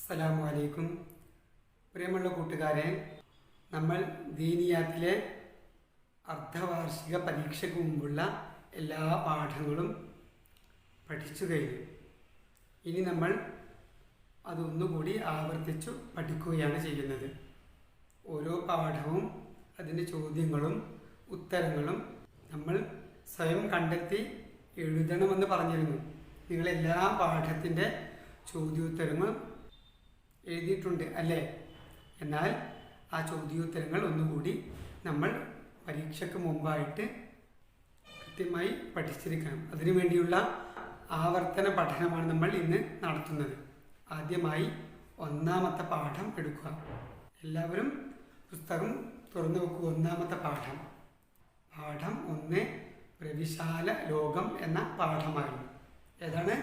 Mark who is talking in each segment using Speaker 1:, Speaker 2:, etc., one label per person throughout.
Speaker 1: അസ്സലാമു അലൈക്കും. പ്രിയമുള്ള കൂട്ടുകാരെ, നമ്മൾ ദീനിയാത്തിലെ അർദ്ധവാർഷിക പരീക്ഷയ്ക്ക് മുമ്പുള്ള എല്ലാ പാഠങ്ങളും പഠിച്ചു കഴിഞ്ഞു. ഇനി നമ്മൾ അതൊന്നുകൂടി ആവർത്തിച്ചു പഠിക്കുകയാണ് ചെയ്യുന്നത്. ഓരോ പാഠവും അതിൻ്റെ ചോദ്യങ്ങളും ഉത്തരങ്ങളും നമ്മൾ സ്വയം കണ്ടെത്തി എഴുതണമെന്ന് പറഞ്ഞിരുന്നു. നിങ്ങളെല്ലാ പാഠത്തിൻ്റെ ചോദ്യോത്തരങ്ങളും എഴുതിയിട്ടുണ്ട് അല്ലേ? എന്നാൽ ആ ചോദ്യോത്തരങ്ങൾ ഒന്നുകൂടി നമ്മൾ പരീക്ഷയ്ക്ക് മുമ്പായിട്ട് കൃത്യമായി പഠിച്ചിരിക്കണം. അതിനുവേണ്ടിയുള്ള ആവർത്തന പഠനമാണ് നമ്മൾ ഇന്ന് നടത്തുന്നത്. ആദ്യമായി ഒന്നാമത്തെ പാഠം എടുക്കുക. എല്ലാവരും പുസ്തകം തുറന്നു വെക്കുക. ഒന്നാമത്തെ പാഠം 1 പ്രവിശാല ലോകം എന്ന പാഠമായിരുന്നു. ഏതാണ്?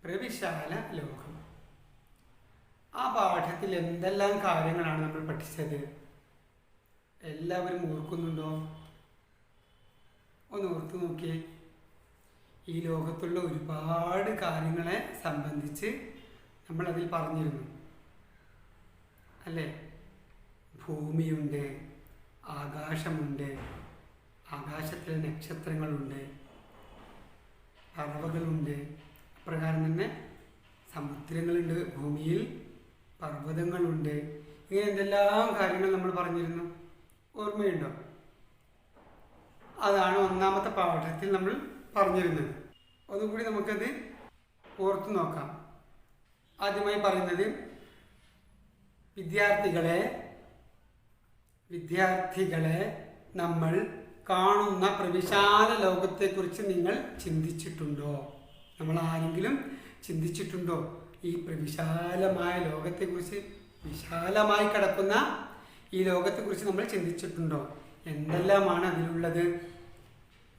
Speaker 1: പ്രവിശാല ലോകം. ആ പാഠത്തിൽ എന്തെല്ലാം കാര്യങ്ങളാണ് നമ്മൾ പഠിച്ചത്? എല്ലാവരും ഓർക്കുന്നുണ്ടോ? ഒന്ന് ഓർത്തു നോക്കിയേ. ഈ ലോകത്തുള്ള ഒരുപാട് കാര്യങ്ങളെ സംബന്ധിച്ച് നമ്മൾ അതിൽ പറഞ്ഞിരുന്നു അല്ലേ? ഭൂമിയുണ്ട്, ആകാശമുണ്ട്, ആകാശത്തിലെ നക്ഷത്രങ്ങളുണ്ട്, പറവകളുണ്ട്, അപ്രകാരം തന്നെ സമുദ്രങ്ങളുണ്ട്, ഭൂമിയിൽ പർവ്വതങ്ങളുണ്ട്. ഇങ്ങനെ എന്തെല്ലാം കാര്യങ്ങൾ നമ്മൾ പറഞ്ഞിരുന്നു. ഓർമ്മയുണ്ടോ? അതാണ് ഒന്നാമത്തെ പാഠത്തിൽ നമ്മൾ പറഞ്ഞിരുന്നത്. ഒന്നുകൂടി നമുക്കത് ഓർത്തു നോക്കാം. ആദ്യമായി പറയുന്നത്, വിദ്യാർത്ഥികളെ നമ്മൾ കാണുന്ന പ്രവിശാല ലോകത്തെക്കുറിച്ച് നിങ്ങൾ ചിന്തിച്ചിട്ടുണ്ടോ? നമ്മൾ ആരെങ്കിലും ചിന്തിച്ചിട്ടുണ്ടോ? ഈ പ്രവിശാലമായ ലോകത്തെക്കുറിച്ച്, വിശാലമായി കിടക്കുന്ന ഈ ലോകത്തെക്കുറിച്ച് നമ്മൾ ചിന്തിച്ചിട്ടുണ്ടോ? എന്തെല്ലാമാണ് അതിലുള്ളത്?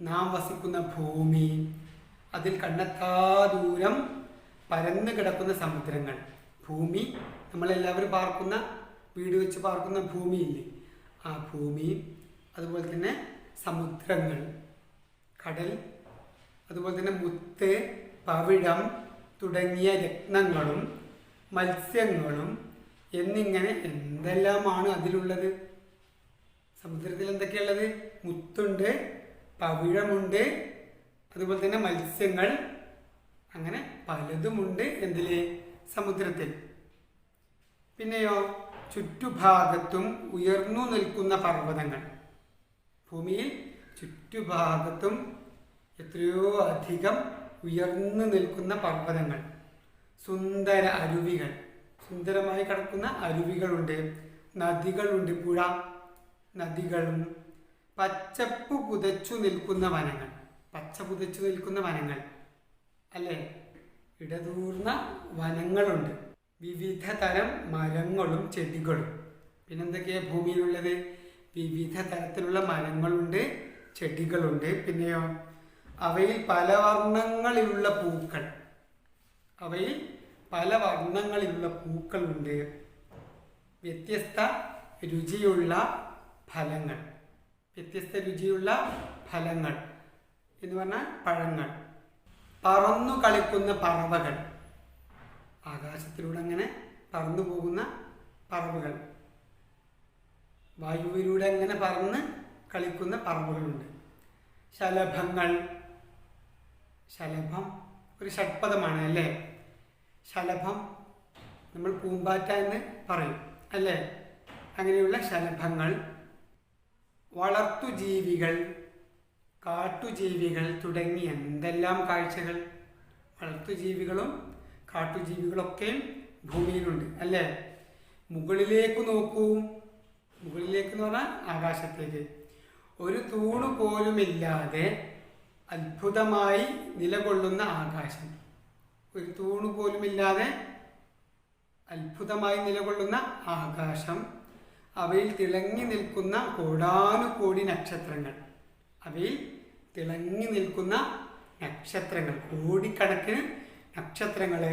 Speaker 1: നാം വസിക്കുന്ന ഭൂമി, അതിൽ കണ്ണെത്താ ദൂരം പരന്നു കിടക്കുന്ന സമുദ്രങ്ങൾ, ഭൂമി, നമ്മളെല്ലാവരും പാർക്കുന്ന, വീട് വെച്ച് പാർക്കുന്ന ഭൂമിയില്ലേ, ആ ഭൂമി, അതുപോലെ തന്നെ സമുദ്രങ്ങൾ, കടൽ, അതുപോലെ തന്നെ മുത്ത്, പവിഴം തുടങ്ങിയ രത്നങ്ങളും മത്സ്യങ്ങളും എന്നിങ്ങനെ എന്തെല്ലാമാണ് അതിലുള്ളത്. സമുദ്രത്തിൽ എന്തൊക്കെയുള്ളത്? മുത്തുണ്ട്, പവിഴമുണ്ട്, അതുപോലെ തന്നെ മത്സ്യങ്ങൾ, അങ്ങനെ പലതുമുണ്ട് എന്തില്? സമുദ്രത്തിൽ. പിന്നെയോ, ചുറ്റുഭാഗത്തും ഉയർന്നു നിൽക്കുന്ന പർവ്വതങ്ങൾ. ഭൂമിയിൽ ചുറ്റുഭാഗത്തും എത്രയോ അധികം ഉയർന്നു നിൽക്കുന്ന പർവ്വതങ്ങൾ, സുന്ദര അരുവികൾ, സുന്ദരമായി കിടക്കുന്ന അരുവികളുണ്ട്, നദികളുണ്ട്, പുഴ, നദികളും, പച്ചപ്പ് പുതച്ചു നിൽക്കുന്ന വനങ്ങൾ, പച്ച പുതച്ചു നിൽക്കുന്ന വനങ്ങൾ അല്ലേ? ഇടതൂർന്ന വനങ്ങളുണ്ട്, വിവിധ തരം മരങ്ങളും ചെടികളും. പിന്നെന്തൊക്കെയാണ് ഭൂമിയിലുള്ളത്? വിവിധ തരത്തിലുള്ള മരങ്ങളുണ്ട്, ചെടികളുണ്ട്. പിന്നെയോ, അവയിൽ പല വർണ്ണങ്ങളിലുള്ള പൂക്കൾ, പൂക്കളുണ്ട്. വ്യത്യസ്ത രുചിയുള്ള ഫലങ്ങൾ എന്ന് പറഞ്ഞാൽ പഴങ്ങൾ. പറന്നു കളിക്കുന്ന പറവകൾ, ആകാശത്തിലൂടെ അങ്ങനെ പറന്നു പോകുന്ന പറവകൾ, വായുവിലൂടെ അങ്ങനെ പറന്ന് കളിക്കുന്ന പറവകളുണ്ട്. ശലഭങ്ങൾ, ശലഭം ഒരു ഷഡ്പദമാണ് അല്ലേ? ശലഭം നമ്മൾ പൂമ്പാറ്റ എന്ന് പറയും അല്ലേ? അങ്ങനെയുള്ള ശലഭങ്ങൾ, വളർത്തുജീവികൾ, കാട്ടുജീവികൾ തുടങ്ങി എന്തെല്ലാം കാഴ്ചകൾ! വളർത്തുജീവികളും കാട്ടുജീവികളൊക്കെയും ഭൂമിയിലുണ്ട് അല്ലേ? മുകളിലേക്ക് നോക്കൂ. മുകളിലേക്ക് എന്ന് പറഞ്ഞാൽ ആകാശത്തേക്ക്. ഒരു തൂണ് പോലുമില്ലാതെ അത്ഭുതമായി നിലകൊള്ളുന്ന ആകാശം, ഒരു തൂണ് പോലുമില്ലാതെ അത്ഭുതമായി നിലകൊള്ളുന്ന ആകാശം, അവയിൽ തിളങ്ങി നിൽക്കുന്ന കോടാനുകോടി നക്ഷത്രങ്ങൾ, കോടിക്കണക്കിന് നക്ഷത്രങ്ങള്,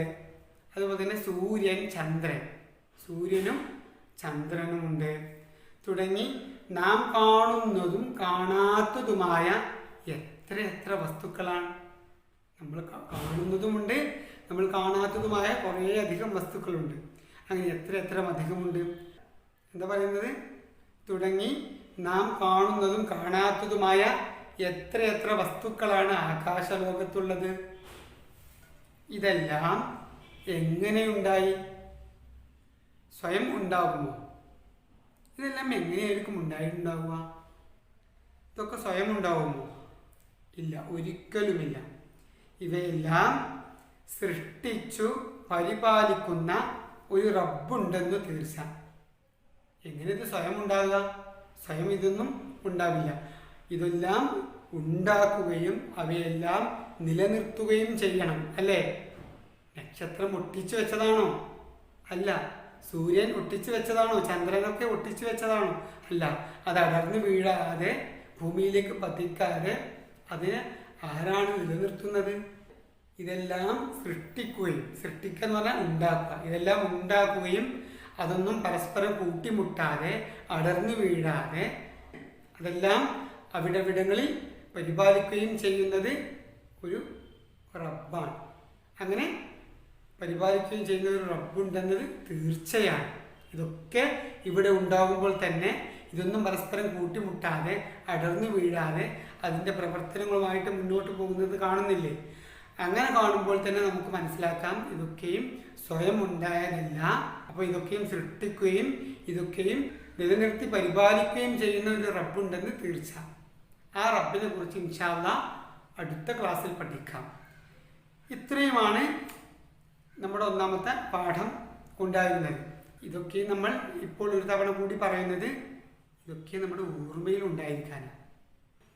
Speaker 1: അതുപോലെ തന്നെ സൂര്യനും ചന്ദ്രനുമുണ്ട് തുടങ്ങി നാം കാണുന്നതും കാണാത്തതുമായ എത്ര വസ്തുക്കളാണ്. നമ്മൾ കാണുന്നതുമുണ്ട്, നമ്മൾ കാണാത്തതുമായ കുറേ അധികം വസ്തുക്കളുണ്ട്. അങ്ങനെ എത്ര അധികമുണ്ട്. എന്താ പറയുന്നത്? തുടങ്ങി നാം കാണുന്നതും കാണാത്തതുമായ എത്ര വസ്തുക്കളാണ് ആകാശലോകത്തുള്ളത്. ഇതെല്ലാം എങ്ങനെയുണ്ടായി? സ്വയം ഉണ്ടാകുമോ? ഇതെല്ലാം എങ്ങനെയായിരിക്കും ഉണ്ടായിട്ടുണ്ടാവുക? ഇതൊക്കെ സ്വയം ഉണ്ടാവുമോ? ഇല്ല, ഒരിക്കലുമില്ല. ഇവയെല്ലാം സൃഷ്ടിച്ചു പരിപാലിക്കുന്ന ഒരു റബ്ബുണ്ടെന്ന് തീർച്ച. എങ്ങനെ ഇത് സ്വയം ഉണ്ടാകുക? സ്വയം ഇതൊന്നും ഉണ്ടാവില്ല. ഇതെല്ലാം ഉണ്ടാക്കുകയും അവയെല്ലാം നിലനിർത്തുകയും ചെയ്യണം, അല്ലേ? നക്ഷത്രം ഒട്ടിച്ചു വെച്ചതാണോ? അല്ല. സൂര്യൻ ഒട്ടിച്ചു വെച്ചതാണോ? ചന്ദ്രനൊക്കെ ഒട്ടിച്ചു വെച്ചതാണോ? അല്ല. അത് അടർന്നു വീഴാതെ ഭൂമിയിലേക്ക് പതിക്കാതെ അതിനെ ആരാണ് നിലനിർത്തുന്നത്? ഇതെല്ലാം സൃഷ്ടിക്കുക എന്ന് പറഞ്ഞാൽ ഉണ്ടാക്കുക. ഇതെല്ലാം ഉണ്ടാക്കുകയും അതൊന്നും പരസ്പരം കൂട്ടിമുട്ടാതെ അടർന്നു വീഴാതെ അതെല്ലാം അവിടവിടങ്ങളിൽ പരിപാലിക്കുകയും ചെയ്യുന്നത് ഒരു റബ്ബാണ്. അങ്ങനെ പരിപാലിക്കുകയും ചെയ്യുന്ന ഒരു റബ്ബുണ്ടെന്നത് തീർച്ചയാണ്. ഇതൊക്കെ ഇവിടെ ഉണ്ടാകുമ്പോൾ തന്നെ ഇതൊന്നും പരസ്പരം കൂട്ടിമുട്ടാതെ അടർന്നു വീഴാതെ അതിൻ്റെ പ്രവർത്തനങ്ങളുമായിട്ട് മുന്നോട്ട് പോകുന്നത് കാണുന്നില്ലേ? അങ്ങനെ കാണുമ്പോൾ തന്നെ നമുക്ക് മനസ്സിലാക്കാം ഇതൊക്കെയും സ്വയം ഉണ്ടായതല്ല. അപ്പോൾ ഇതൊക്കെയും സൃഷ്ടിക്കുകയും ഇതൊക്കെയും നിലനിർത്തി പരിപാലിക്കുകയും ചെയ്യുന്ന ഒരു റബ്ബുണ്ടെന്ന് തീർച്ച. ആ റബ്ബിനെ കുറിച്ച് ഇൻഷാ അല്ലാഹ് അടുത്ത ക്ലാസ്സിൽ പഠിക്കാം. ഇത്രയുമാണ് നമ്മുടെ ഒന്നാമത്തെ പാഠം ഉണ്ടായിരുന്നത്. ഇതൊക്കെ നമ്മൾ ഇപ്പോൾ ഒരു തവണ കൂടി പറയുന്നത് ഇതൊക്കെ നമ്മുടെ ഓർമ്മയിൽ ഉണ്ടായിരിക്കാനാണ്.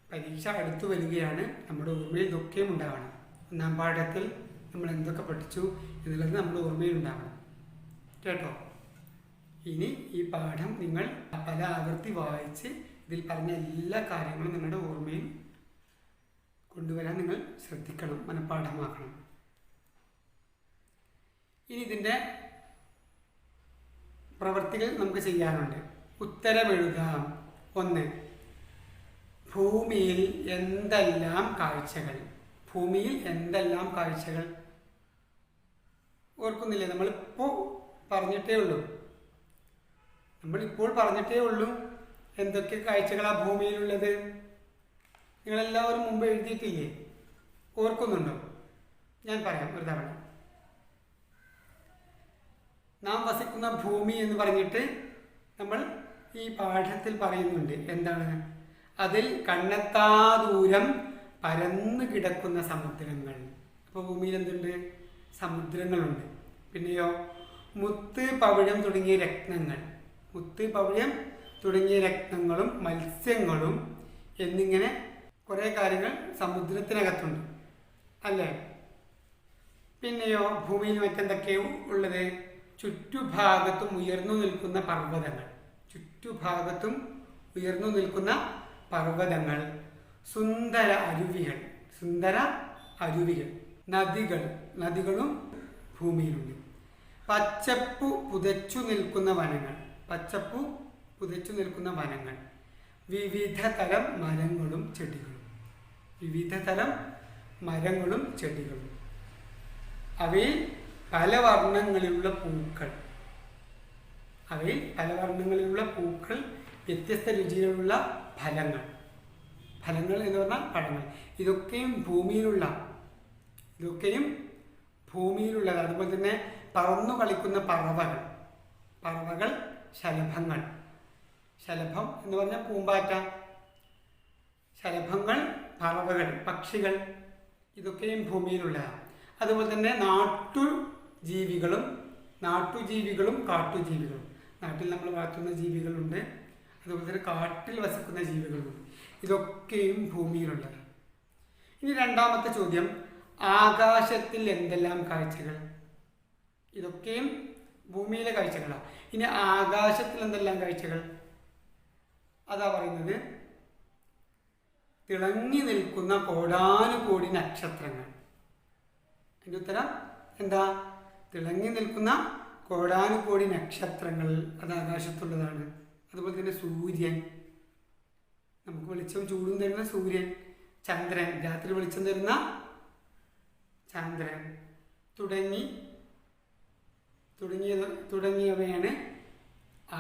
Speaker 1: പരീക്ഷ അടുത്തു വരികയാണ്. നമ്മുടെ ഓർമ്മയിൽ ഇതൊക്കെയും ഉണ്ടാകണം. ഒന്നാം പാഠത്തിൽ നമ്മൾ എന്തൊക്കെ പഠിച്ചു എന്നുള്ളത് നമ്മുടെ ഓർമ്മയിൽ ഉണ്ടാകണം. കേട്ടോ? ഇനി ഈ പാഠം നിങ്ങൾ പല ആവർത്തി വായിച്ച് ഇതിൽ പറഞ്ഞ എല്ലാ കാര്യങ്ങളും നിങ്ങളുടെ ഓർമ്മയിൽ കൊണ്ടുവരാൻ നിങ്ങൾ ശ്രദ്ധിക്കണം, മനഃപ്പാഠമാക്കണം. ഇനി ഇതിൻ്റെ പ്രവൃത്തികൾ നമുക്ക് ചെയ്യാനുണ്ട്. ഉത്തരമെഴുതാം. 1. ഭൂമിയിൽ എന്തെല്ലാം കാഴ്ചകൾ? ഭൂമിയിൽ എന്തെല്ലാം കാഴ്ചകൾ? ഓർക്കുന്നില്ലേ? നമ്മളിപ്പോൾ പറഞ്ഞിട്ടേ ഉള്ളൂ. എന്തൊക്കെ കാഴ്ചകളാണ് ഭൂമിയിലുള്ളത്? നിങ്ങളെല്ലാവരും മുമ്പ് എഴുതിയിട്ടില്ലേ? ഓർക്കുന്നുണ്ടോ? ഞാൻ പറയാം ഒരു തവണ. നാം വസിക്കുന്ന ഭൂമി എന്ന് പറഞ്ഞിട്ട് നമ്മൾ ഈ പാഠത്തിൽ പറയുന്നുണ്ട്. എന്താണ്? അതിൽ കണ്ണെത്താ ദൂരം പരന്നു കിടക്കുന്ന സമുദ്രങ്ങൾ. അപ്പോൾ ഭൂമിയിൽ എന്തുണ്ട്? സമുദ്രങ്ങളുണ്ട്. പിന്നെയോ മുത്ത്, പവിഴം തുടങ്ങിയ രത്നങ്ങൾ. മുത്ത്, പവിഴം തുടങ്ങിയ രത്നങ്ങളും മത്സ്യങ്ങളും എന്നിങ്ങനെ കുറേ കാര്യങ്ങൾ സമുദ്രത്തിനകത്തുണ്ട്, അല്ലേ? പിന്നെയോ ഭൂമിയിൽ മറ്റെന്തൊക്കെയോ ഉള്ളത്? ചുറ്റുഭാഗത്തും ഉയർന്നു നിൽക്കുന്ന പർവ്വതങ്ങൾ, സുന്ദര അരുവികൾ, നദികളും ഭൂമിയിലുണ്ട്. പച്ചപ്പു പുതച്ചു നിൽക്കുന്ന വനങ്ങൾ, വിവിധ തരം മരങ്ങളും ചെടികളും, അവയിൽ പല വർണ്ണങ്ങളിലുള്ള പൂക്കൾ, വ്യത്യസ്ത രുചികളുള്ള ഫലങ്ങൾ എന്ന് പറഞ്ഞാൽ പഴങ്ങൾ. ഇതൊക്കെയും ഭൂമിയിലുള്ളത്. അതുപോലെ തന്നെ പറന്നു കളിക്കുന്ന പറവകൾ, ശലഭം എന്ന് പറഞ്ഞാൽ പൂമ്പാറ്റ, ശലഭങ്ങൾ, പറവകൾ, പക്ഷികൾ, ഇതൊക്കെയും ഭൂമിയിലുള്ളതാണ്. അതുപോലെ തന്നെ നാട്ടുജീവികളും കാട്ടുജീവികളും. നാട്ടിൽ നമ്മൾ വളർത്തുന്ന ജീവികളുണ്ട്, അതുപോലെ തന്നെ കാട്ടിൽ വസിക്കുന്ന ജീവികളുണ്ട്. ഇതൊക്കെയും ഭൂമിയിലുള്ളത്. ഇനി രണ്ടാമത്തെ ചോദ്യം, ആകാശത്തിൽ എന്തെല്ലാം കാഴ്ചകൾ? ഇതൊക്കെയും ഭൂമിയിലെ കാഴ്ചകളാണ്. ഇനി ആകാശത്തിൽ എന്തെല്ലാം കാഴ്ചകൾ? അതാ പറയുന്നത്, തിളങ്ങി നിൽക്കുന്ന കോടാനുകോടി നക്ഷത്രങ്ങൾ. അതിൻ്റെ ഉത്തരം എന്താ? തിളങ്ങി നിൽക്കുന്ന കോടാനുകോടി നക്ഷത്രങ്ങൾ, അത് ആകാശത്തുള്ളതാണ്. അതുപോലെ തന്നെ സൂര്യൻ, നമുക്ക് വെളിച്ചം ചൂടും തരുന്ന സൂര്യൻ. ചന്ദ്രൻ, രാത്രി വെളിച്ചം തരുന്ന ചന്ദ്രൻ. തുടങ്ങിയവയാണ്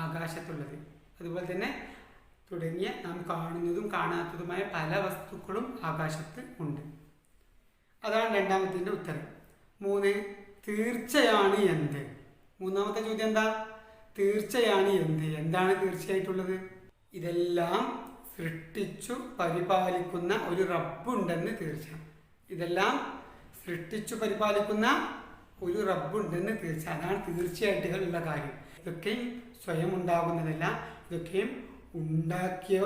Speaker 1: ആകാശത്തുള്ളത്. അതുപോലെ തന്നെ തുടങ്ങിയ നാം കാണുന്നതും കാണാത്തതുമായ പല വസ്തുക്കളും ആകാശത്ത് ഉണ്ട്. അതാണ് രണ്ടാമത്തിൻ്റെ ഉത്തരം. 3, തീർച്ചയാണ് എന്ത്? മൂന്നാമത്തെ ചോദ്യം എന്താ? തീർച്ചയാണ് എന്ത്? എന്താണ് തീർച്ചയായിട്ടുള്ളത്? ഇതെല്ലാം സൃഷ്ടിച്ചു പരിപാലിക്കുന്ന ഒരു റബ്ബുണ്ടെന്ന് തീർച്ച. ഇതെല്ലാം സൃഷ്ടിച്ചു പരിപാലിക്കുന്ന ഒരു റബ്ബുണ്ടെന്ന് തീർച്ച. അതാണ് തീർച്ചയായിട്ടുള്ള കാര്യം. ഇതൊക്കെയും സ്വയം ഉണ്ടാകുന്നതല്ല, ഇതൊക്കെയും ഉണ്ടാക്കിയ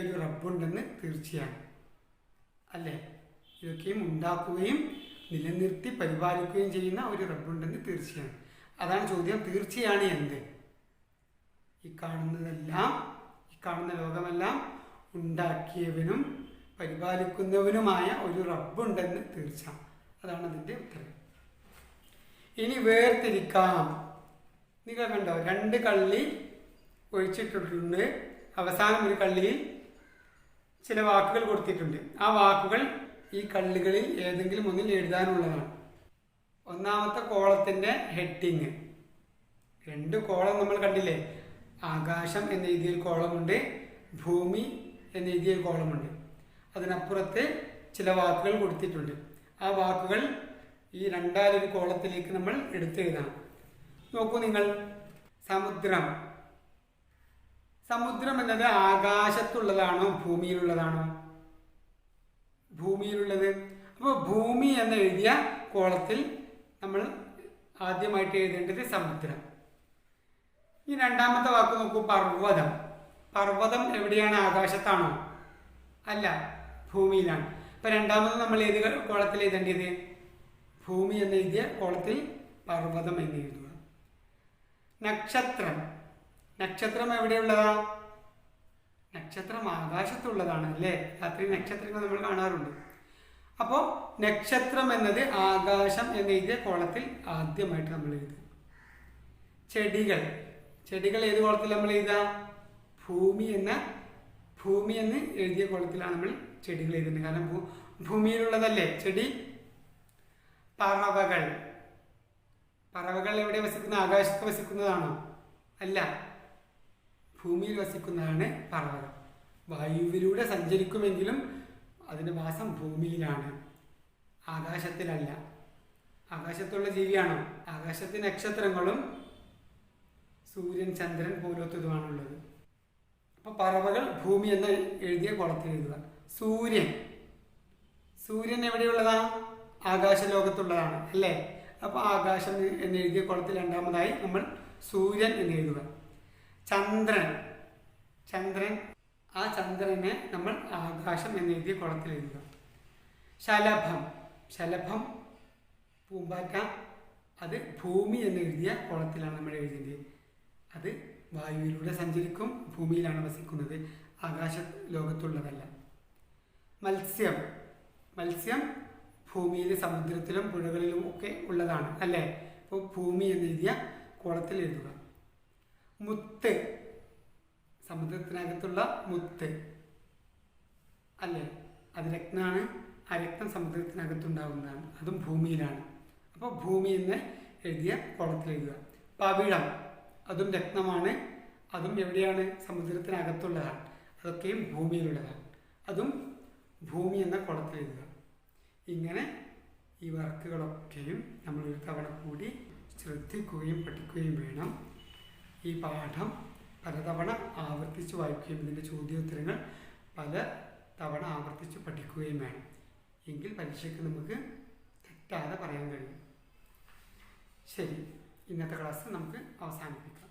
Speaker 1: ഒരു റബ്ബുണ്ടെന്ന് തീർച്ചയാണ് അല്ലേ? ഇതൊക്കെയും ഉണ്ടാക്കുകയും നിലനിർത്തി പരിപാലിക്കുകയും ചെയ്യുന്ന ഒരു റബ്ബുണ്ടെന്ന് തീർച്ചയാണ്. അതാണ് ചോദ്യം. തീർച്ചയാണ് എന്ത്? ഈ കാണുന്ന ലോകമെല്ലാം ഉണ്ടാക്കിയവനും പരിപാലിക്കുന്നവനുമായ ഒരു റബ്ബുണ്ടെന്ന് തീർച്ച. അതാണ് അതിൻ്റെ ഉത്തരം. ഇനി വേർതിരിക്കാം. നിങ്ങൾ കണ്ടോ, 2 കള്ളി ഒഴിച്ചിട്ടിട്ടുണ്ട്. അവസാനം ഒരു കള്ളിയിൽ ചില വാക്കുകൾ കൊടുത്തിട്ടുണ്ട്. ആ വാക്കുകൾ ഈ കള്ളികളിൽ ഏതെങ്കിലും ഒന്നിൽ എഴുതാനുള്ളതാണ്. ഒന്നാമത്തെ കോളത്തിൻ്റെ ഹെഡിങ്, 2 കോളം നമ്മൾ കണ്ടില്ലേ? ആകാശം എന്ന് എഴുതിയ കോളമുണ്ട്, ഭൂമി എന്ന് എഴുതിയ കോളമുണ്ട്. അതിനപ്പുറത്ത് ചില വാക്കുകൾ കൊടുത്തിട്ടുണ്ട്. ആ വാക്കുകൾ ഈ രണ്ടാലൊരു കോളത്തിലേക്ക് നമ്മൾ എടുത്തെഴുതണം. നോക്കൂ നിങ്ങൾ, സമുദ്രം എന്നത് ആകാശത്തുള്ളതാണോ ഭൂമിയിലുള്ളതാണോ? ഭൂമിയിലുള്ളത്. അപ്പോൾ ഭൂമി എന്ന് എഴുതിയ കോളത്തിൽ നമ്മൾ ആദ്യമായിട്ട് എഴുതേണ്ടത് സമുദ്രം. ഈ രണ്ടാമത്തെ വാക്ക് നോക്കൂ, പർവ്വതം എവിടെയാണ്? ആകാശത്താണോ? അല്ല, ഭൂമിയിലാണ്. അപ്പം രണ്ടാമത് നമ്മൾ ഏത് കോളത്തിൽ എഴുതേണ്ടത്? ഭൂമി എന്ന് എഴുതിയ കോളത്തിൽ പർവ്വതം എന്ന് എഴുതുക. നക്ഷത്രം എവിടെയുള്ളതാ? നക്ഷത്രം ആകാശത്തുള്ളതാണ് അല്ലേ? രാത്രി നക്ഷത്രങ്ങൾ നമ്മൾ കാണാറുണ്ട്. അപ്പോൾ നക്ഷത്രം എന്നത് ആകാശം എന്ന് എഴുതിയ കോളത്തിൽ ആദ്യമായിട്ട് നമ്മൾ എഴുതുക. ചെടികൾ ഏത് കോളത്തിൽ നമ്മൾ എഴുതുക? ഭൂമി എന്ന് എഴുതിയ കോളത്തിലാണ് നമ്മൾ ചെടികൾ എഴുതുന്നത്. കാരണം ഭൂമിയിലുള്ളതല്ലേ ചെടി. പറവകൾ എവിടെ വസിക്കുന്ന? ആകാശത്ത് വസിക്കുന്നതാണോ? അല്ല, ഭൂമിയിൽ വസിക്കുന്നതാണ് പറവകൾ. വായുവിലൂടെ സഞ്ചരിക്കുമെങ്കിലും അതിൻ്റെ വാസം ഭൂമിയിലാണ്, ആകാശത്തിലല്ല. ആകാശത്തുള്ള ജീവിയാണോ? ആകാശത്ത് നക്ഷത്രങ്ങളും സൂര്യൻ, ചന്ദ്രൻ പോലത്തതുമാണുള്ളത്. അപ്പോൾ പറവകൾ ഭൂമി എന്ന് എഴുതിയ കോളത്തിൽ എഴുതുക. സൂര്യൻ എവിടെയുള്ളതാ? ആകാശ ലോകത്തുള്ളതാണ് അല്ലേ? അപ്പോൾ ആകാശം എന്ന് എഴുതിയ കോളത്തിൽ രണ്ടാമതായി നമ്മൾ സൂര്യൻ എന്ന് എഴുതുക. ചന്ദ്രൻ, ആ ചന്ദ്രനെ നമ്മൾ ആകാശം എന്ന് എഴുതിയ കോളത്തിൽ എഴുതുക. ശലഭം പൂമ്പാറ്റ, അത് ഭൂമി എന്ന് എഴുതിയ കോളത്തിലാണ് നമ്മൾ എഴുതേണ്ടത്. അത് വായുവിലൂടെ സഞ്ചരിക്കും, ഭൂമിയിലാണ് വസിക്കുന്നത്, ആകാശ ലോകത്തുള്ളതല്ല. മത്സ്യം ഭൂമിയിൽ, സമുദ്രത്തിലും പുഴകളിലും ഒക്കെ ഉള്ളതാണ് അല്ലേ? അപ്പോൾ ഭൂമി എന്ന് എഴുതിയ കോളത്തിൽ എഴുതുക. മുത്ത്, സമുദ്രത്തിനകത്തുള്ള മുത്ത് അല്ലേ? അത് രത്നമാണ്. ആ രത്നം സമുദ്രത്തിനകത്തുണ്ടാകുന്നതാണ്, അതും ഭൂമിയിലാണ്. അപ്പോൾ ഭൂമി എന്ന് എഴുതിയ കോളത്തിൽ എഴുതുക. പവിഴം, അതും രത്നമാണ്, അതും എവിടെയാണ്? സമുദ്രത്തിനകത്തുള്ളതാണ്, അതൊക്കെയും ഭൂമിയിലുള്ളതാണ്, അതും ഭൂമി എന്ന കോളത്തിൽ എഴുതുക. ഇങ്ങനെ ഈ വർക്കുകളൊക്കെയും നമ്മൾ ഒരു തവണ കൂടി ശ്രദ്ധിക്കുകയും പഠിക്കുകയും വേണം. ഈ പാഠം പലതവണ ആവർത്തിച്ച് വായിക്കുകയും ഇതിൻ്റെ ചോദ്യോത്തരങ്ങൾ പല തവണ ആവർത്തിച്ച് പഠിക്കുകയും വേണം. എങ്കിൽ പരീക്ഷയ്ക്ക് നമുക്ക് തെറ്റാതെ പറയാൻ കഴിയും. ശരി, ഇന്നത്തെ ക്ലാസ് നമുക്ക് അവസാനിപ്പിക്കാം.